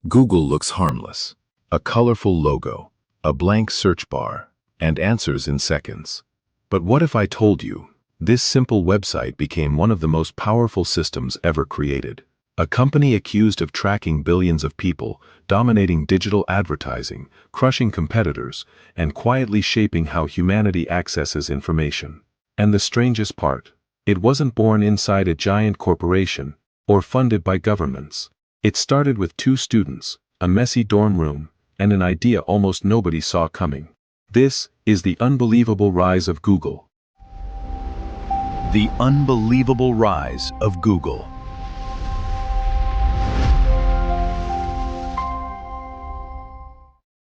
Google looks harmless. A colorful logo, a blank search bar, and answers in seconds. But what if I told you, this simple website became one of the most powerful systems ever created? A company accused of tracking billions of people, dominating digital advertising, crushing competitors, and quietly shaping how humanity accesses information. And the strangest part, it wasn't born inside a giant corporation, or funded by governments. It started with two students, a messy dorm room, and an idea almost nobody saw coming. This is the unbelievable rise of Google. The unbelievable rise of Google.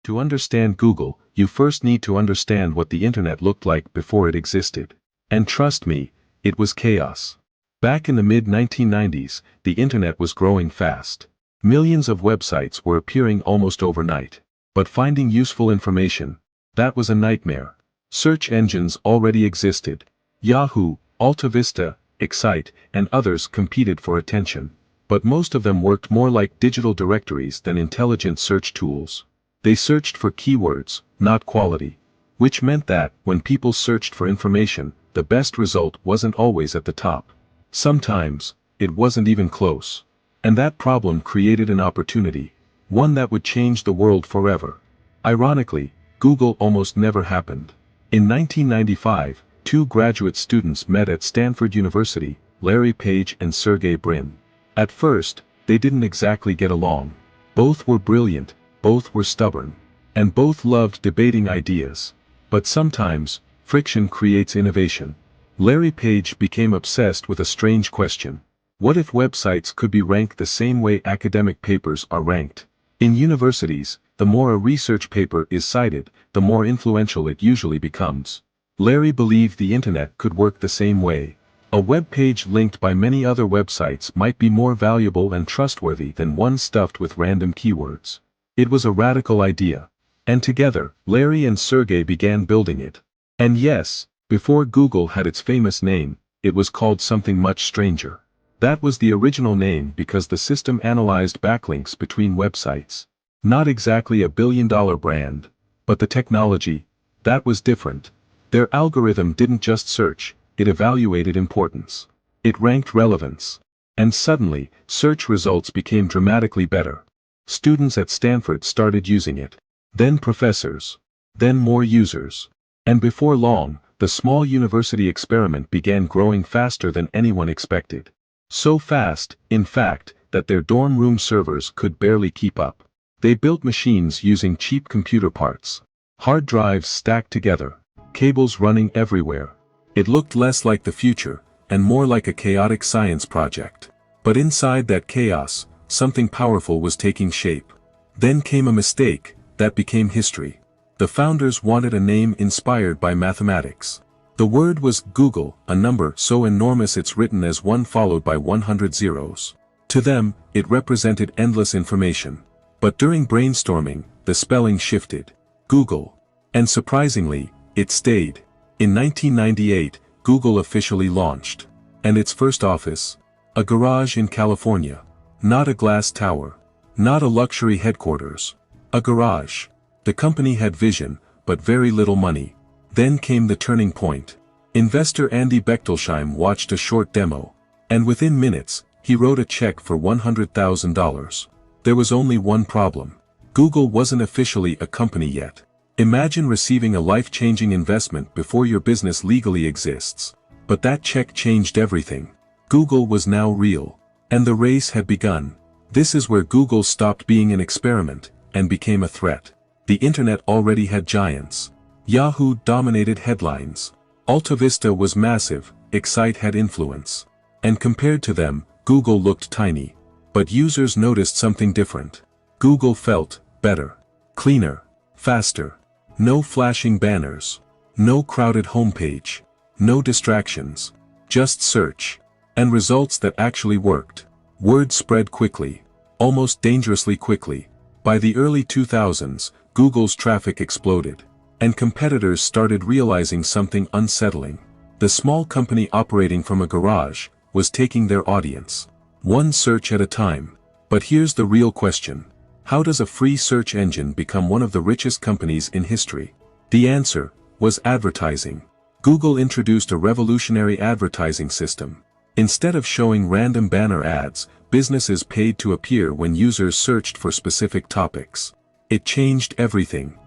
To understand Google, you first need to understand what the internet looked like before it existed. And trust me, it was chaos. Back in the mid-1990s, the internet was growing fast. Millions of websites were appearing almost overnight. But finding useful information, that was a nightmare. Search engines already existed. Yahoo, AltaVista, Excite, and others competed for attention. But most of them worked more like digital directories than intelligent search tools. They searched for keywords, not quality. Which meant that, when people searched for information, the best result wasn't always at the top. Sometimes, it wasn't even close. And that problem created an opportunity, one that would change the world forever. Ironically, Google almost never happened. In 1995, two graduate students met at Stanford University, Larry Page and Sergey Brin. At first, they didn't exactly get along. Both were brilliant, both were stubborn, and both loved debating ideas. But sometimes, friction creates innovation. Larry Page became obsessed with a strange question. What if websites could be ranked the same way academic papers are ranked? In universities, the more a research paper is cited, the more influential it usually becomes. Larry believed the internet could work the same way. A web page linked by many other websites might be more valuable and trustworthy than one stuffed with random keywords. It was a radical idea. And together, Larry and Sergey began building it. And yes, before Google had its famous name, it was called something much stranger. That was the original name because the system analyzed backlinks between websites. Not exactly a billion-dollar brand, but the technology, that was different. Their algorithm didn't just search, it evaluated importance. It ranked relevance. And suddenly, search results became dramatically better. Students at Stanford started using it. Then professors. Then more users. And before long, the small university experiment began growing faster than anyone expected. So fast, in fact, that their dorm room servers could barely keep up. They built machines using cheap computer parts. Hard drives stacked together. Cables running everywhere. It looked less like the future, and more like a chaotic science project. But inside that chaos, something powerful was taking shape. Then came a mistake, that became history. The founders wanted a name inspired by mathematics. The word was Google, a number so enormous it's written as 1 followed by 100 zeros. To them, it represented endless information. But during brainstorming, the spelling shifted. Google. And surprisingly, it stayed. In 1998, Google officially launched. And its first office? A garage in California. Not a glass tower. Not a luxury headquarters. A garage. The company had vision, but very little money. Then came the turning point. Investor Andy Bechtolsheim watched a short demo. And within minutes, he wrote a check for $100,000. There was only one problem. Google wasn't officially a company yet. Imagine receiving a life-changing investment before your business legally exists. But that check changed everything. Google was now real. And the race had begun. This is where Google stopped being an experiment, and became a threat. The internet already had giants. Yahoo dominated headlines. AltaVista was massive, Excite had influence. And compared to them, Google looked tiny. But users noticed something different. Google felt better. Cleaner. Faster. No flashing banners. No crowded homepage. No distractions. Just search. And results that actually worked. Word spread quickly. Almost dangerously quickly. By the early 2000s, Google's traffic exploded. And competitors started realizing something unsettling. The small company operating from a garage was taking their audience. One search at a time. But here's the real question. How does a free search engine become one of the richest companies in history? The answer was advertising. Google introduced a revolutionary advertising system. Instead of showing random banner ads, businesses paid to appear when users searched for specific topics. It changed everything.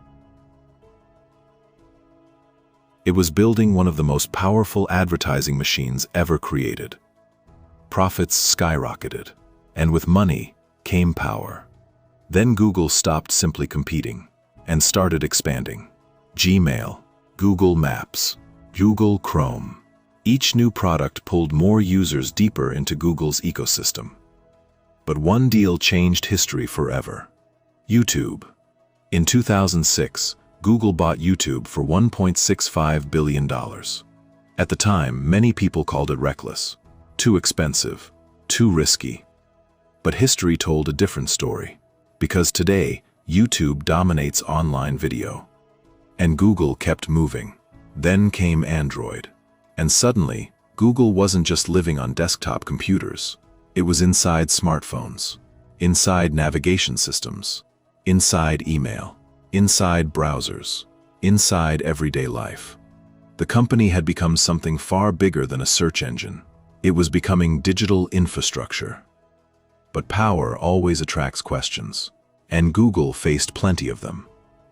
It was building one of the most powerful advertising machines ever created. Profits skyrocketed, and with money came power. Then Google stopped simply competing and started expanding. Gmail, Google Maps, Google Chrome. Each new product pulled more users deeper into Google's ecosystem. But one deal changed history forever. YouTube. In 2006, Google bought YouTube for $1.65 billion. At the time, many people called it reckless, too expensive, too risky. But history told a different story, because today, YouTube dominates online video. And Google kept moving. Then came Android. And suddenly, Google wasn't just living on desktop computers. It was inside smartphones, inside navigation systems, inside email, inside browsers, inside everyday life. The company had become something far bigger than a search engine. It was becoming digital infrastructure. But power always attracts questions, and Google faced plenty of them.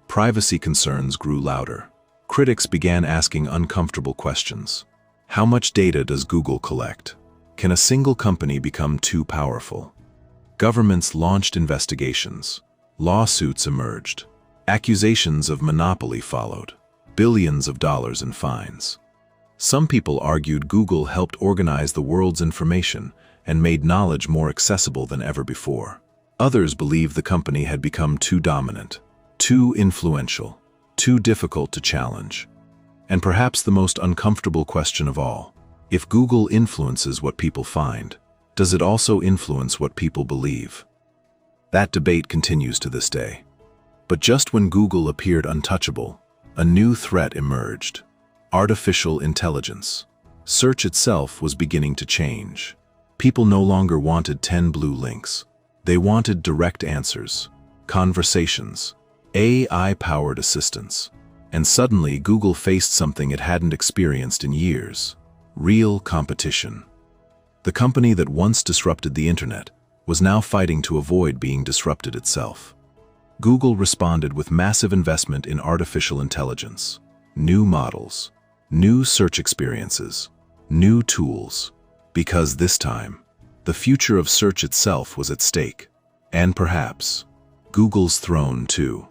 Privacy concerns grew louder. Critics began asking uncomfortable questions. How much data does Google collect? Can a single company become too powerful? Governments launched investigations. Lawsuits emerged. Accusations of monopoly followed. Billions of dollars in fines. Some people argued Google helped organize the world's information and made knowledge more accessible than ever before. Others believed the company had become too dominant, too influential, too difficult to challenge. And perhaps the most uncomfortable question of all, if Google influences what people find, does it also influence what people believe? That debate continues to this day. But just when Google appeared untouchable, a new threat emerged: artificial intelligence. Search itself was beginning to change. People no longer wanted 10 blue links. They wanted direct answers, conversations, AI-powered assistance. And suddenly, Google faced something it hadn't experienced in years: real competition. The company that once disrupted the internet was now fighting to avoid being disrupted itself. Google responded with massive investment in artificial intelligence, new models, new search experiences, new tools, because this time, the future of search itself was at stake, and perhaps, Google's throne too.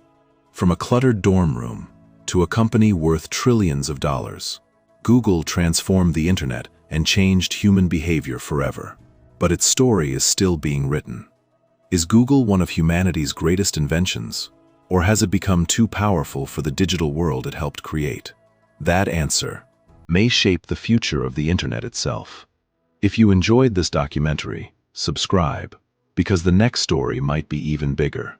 From a cluttered dorm room to a company worth trillions of dollars, Google transformed the internet and changed human behavior forever. But its story is still being written. Is Google one of humanity's greatest inventions, or has it become too powerful for the digital world it helped create? That answer may shape the future of the internet itself. If you enjoyed this documentary, subscribe, because the next story might be even bigger.